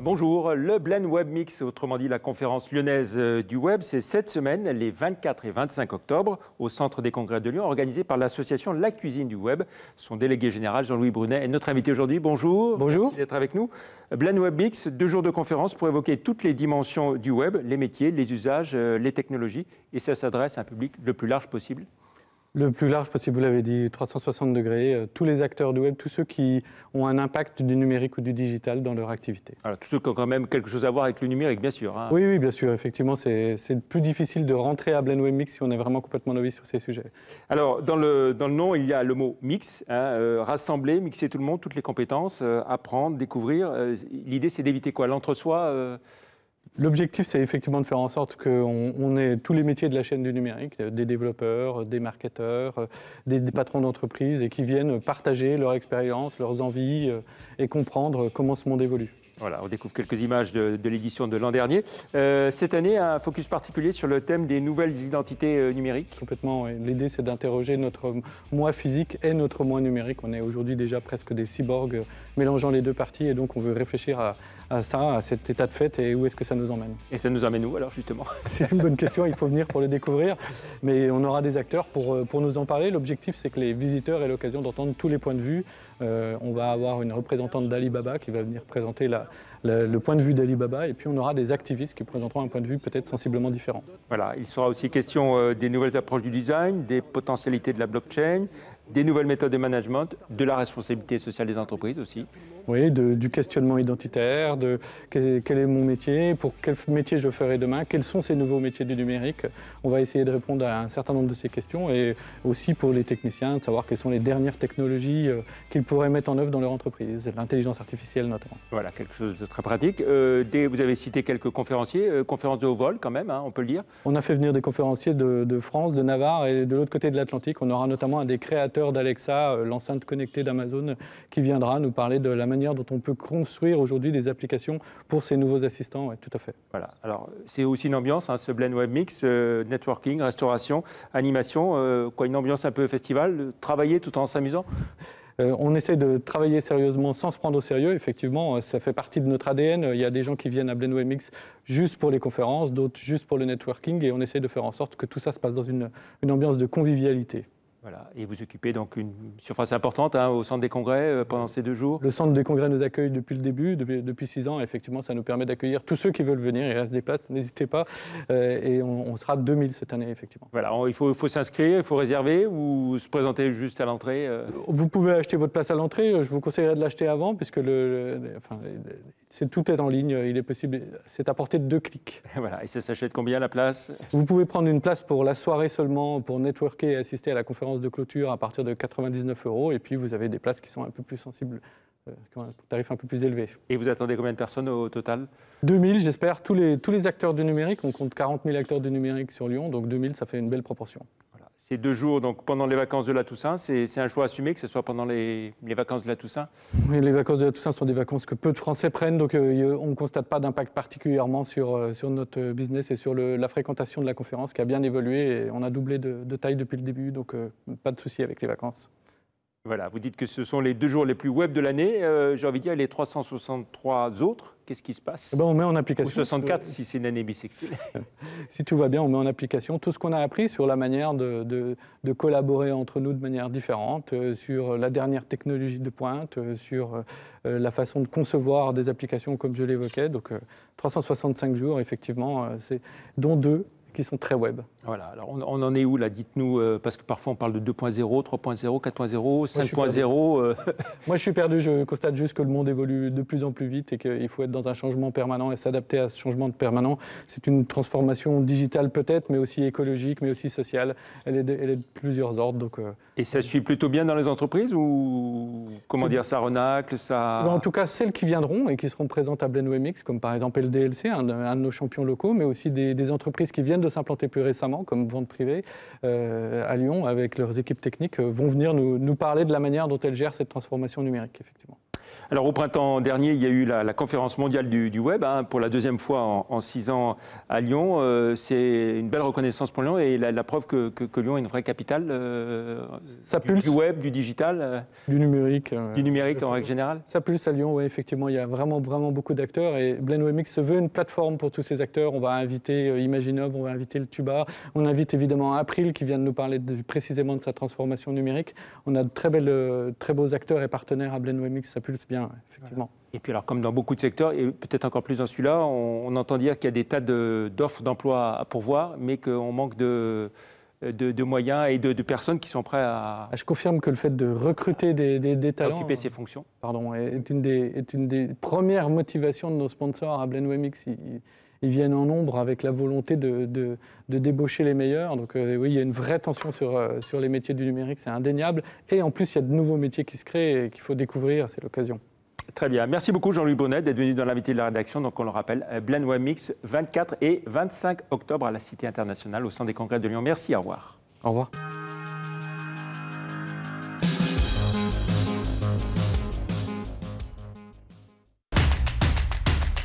Bonjour, le Blend Web Mix, autrement dit la conférence lyonnaise du web, c'est cette semaine, les 24 et 25 octobre, au Centre des Congrès de Lyon, organisé par l'association La Cuisine du Web. Son délégué général, Jean-Louis Brunet, est notre invité aujourd'hui. Bonjour. Bonjour. Merci d'être avec nous. Blend Web Mix, 2 jours de conférence pour évoquer toutes les dimensions du web, les métiers, les usages, les technologies, et ça s'adresse à un public le plus large possible. Le plus large possible, vous l'avez dit, 360 degrés, tous les acteurs du web, tous ceux qui ont un impact du numérique ou du digital dans leur activité. Alors, tous ceux qui ont quand même quelque chose à voir avec le numérique, bien sûr. Hein. Oui, bien sûr, effectivement, c'est plus difficile de rentrer à Blend Web Mix si on est vraiment complètement novice sur ces sujets. Alors, dans le nom, il y a le mot mix, hein, rassembler, mixer tout le monde, toutes les compétences, apprendre, découvrir. L'idée, c'est d'éviter quoi? L'entre-soi L'objectif, c'est effectivement de faire en sorte qu'on ait tous les métiers de la chaîne du numérique, des développeurs, des marketeurs, des patrons d'entreprise, et qui viennent partager leur expérience, leurs envies et comprendre comment ce monde évolue. Voilà, on découvre quelques images de l'édition de l'an dernier. Cette année, un focus particulier sur le thème des nouvelles identités numériques. Complètement, oui. L'idée, c'est d'interroger notre moi physique et notre moi numérique. On est aujourd'hui déjà presque des cyborgs mélangeant les deux parties, et donc on veut réfléchir à ça, à cet état de fait, et où est-ce que ça nous emmène. Et ça nous emmène où alors justement? C'est une bonne question, il faut venir pour le découvrir, mais on aura des acteurs pour nous en parler. L'objectif, c'est que les visiteurs aient l'occasion d'entendre tous les points de vue. On va avoir une représentante d'Alibaba qui va venir présenter le point de vue d'Alibaba, et puis on aura des activistes qui présenteront un point de vue peut-être sensiblement différent. Voilà, il sera aussi question des nouvelles approches du design, des potentialités de la blockchain, des nouvelles méthodes de management, de la responsabilité sociale des entreprises aussi. Oui, du questionnement identitaire, de quel est mon métier, pour quel métier je ferai demain, quels sont ces nouveaux métiers du numérique. On va essayer de répondre à un certain nombre de ces questions, et aussi pour les techniciens, de savoir quelles sont les dernières technologies qu'ils pourraient mettre en œuvre dans leur entreprise, l'intelligence artificielle notamment. Voilà, quelque chose de très pratique. Vous avez cité quelques conférenciers, conférences de haut vol quand même, hein, on peut le dire. On a fait venir des conférenciers de France, de Navarre et de l'autre côté de l'Atlantique. On aura notamment un des créateurs d'Alexa, l'enceinte connectée d'Amazon, qui viendra nous parler de la manière dont on peut construire aujourd'hui des applications pour ces nouveaux assistants. Oui, tout à fait. Voilà. Alors, c'est aussi une ambiance, hein, ce Blend Web Mix, networking, restauration, animation, une ambiance un peu festival, travailler tout en s'amusant. On essaie de travailler sérieusement sans se prendre au sérieux. Effectivement, ça fait partie de notre ADN. Il y a des gens qui viennent à Blend Web Mix juste pour les conférences, d'autres juste pour le networking, et on essaie de faire en sorte que tout ça se passe dans une ambiance de convivialité. Voilà. Et vous occupez donc une surface importante au Centre des Congrès pendant ces 2 jours. Le Centre des Congrès nous accueille depuis le début, depuis 6 ans. Effectivement, ça nous permet d'accueillir tous ceux qui veulent venir. Il reste des places, n'hésitez pas. Et on sera 2000 cette année, effectivement. Voilà, il faut s'inscrire, il faut réserver ou se présenter juste à l'entrée Vous pouvez acheter votre place à l'entrée. Je vous conseillerais de l'acheter avant, puisque tout est en ligne. Il est possible, c'est à portée de 2 clics. Voilà. Et ça s'achète combien la place? Vous pouvez prendre une place pour la soirée seulement, pour networker et assister à la conférence de clôture à partir de 99 €, et puis vous avez des places qui sont un peu plus sensibles, qui ont un tarif un peu plus élevé. Et vous attendez combien de personnes au total? 2000, j'espère. Tous les acteurs du numérique, on compte 40 000 acteurs du numérique sur Lyon, donc 2000, ça fait une belle proportion. Voilà. Ces 2 jours, donc pendant les vacances de la Toussaint, c'est un choix assumé que ce soit pendant les vacances de la Toussaint? Oui, les vacances de la Toussaint sont des vacances que peu de Français prennent, donc on ne constate pas d'impact particulièrement sur notre business et sur la fréquentation de la conférence, qui a bien évolué, et on a doublé de taille depuis le début, donc pas de souci avec les vacances. Voilà, vous dites que ce sont les 2 jours les plus web de l'année. J'ai envie de dire les 363 autres, qu'est-ce qui se passe? On met en application. Ou 64 si c'est une année bissextile. Si tout va bien, on met en application tout ce qu'on a appris sur la manière de collaborer entre nous de manière différente, sur la dernière technologie de pointe, sur la façon de concevoir des applications comme je l'évoquais. Donc 365 jours, effectivement, dont 2 qui sont très web. Voilà, alors on en est où là? Dites-nous, parce que parfois on parle de 2.0, 3.0, 4.0, 5.0. Moi je suis perdu, je constate juste que le monde évolue de plus en plus vite et qu'il faut être dans un changement permanent et s'adapter à ce changement permanent. C'est une transformation digitale peut-être, mais aussi écologique, mais aussi sociale. Elle est de plusieurs ordres. Donc, Et ça suit plutôt bien dans les entreprises ou comment dire, ça renacle ça... En tout cas, celles qui viendront et qui seront présentes à Blend Web Mix, comme par exemple LDLC, un de nos champions locaux, mais aussi des entreprises qui viennent de s'implanter plus récemment, comme Vente Privée à Lyon, avec leurs équipes techniques, vont venir nous parler de la manière dont elles gèrent cette transformation numérique, effectivement. Alors au printemps dernier, il y a eu la conférence mondiale du web, pour la deuxième fois en 6 ans à Lyon. C'est une belle reconnaissance pour Lyon et la preuve que Lyon est une vraie capitale du web, du digital. Du numérique. Du numérique en règle générale. Ça pulse à Lyon, oui, effectivement. Il y a vraiment beaucoup d'acteurs et BlendWebMix se veut une plateforme pour tous ces acteurs. On va inviter Imaginov, on va inviter le Tuba. On invite évidemment April qui vient de nous parler précisément de sa transformation numérique. On a de très beaux acteurs et partenaires à BlendWebMix. Ça pulse bien, effectivement. Et puis alors, comme dans beaucoup de secteurs, et peut-être encore plus dans celui-là, on entend dire qu'il y a des tas d'offres d'emploi à pourvoir, mais qu'on manque de moyens et de personnes qui sont prêtes à... Je confirme que le fait de recruter des talents... occuper ces fonctions. Pardon, est une des premières motivations de nos sponsors à BlendWebMix. Ils viennent en nombre avec la volonté de débaucher les meilleurs. Donc oui, il y a une vraie tension sur les métiers du numérique, c'est indéniable. Et en plus, il y a de nouveaux métiers qui se créent et qu'il faut découvrir, c'est l'occasion. Très bien. Merci beaucoup Jean-Louis Bonnet d'être venu dans l'invité de la rédaction. Donc on le rappelle, BlendWebMix, 24 et 25 octobre à la Cité internationale au Centre des Congrès de Lyon. Merci, au revoir. Au revoir.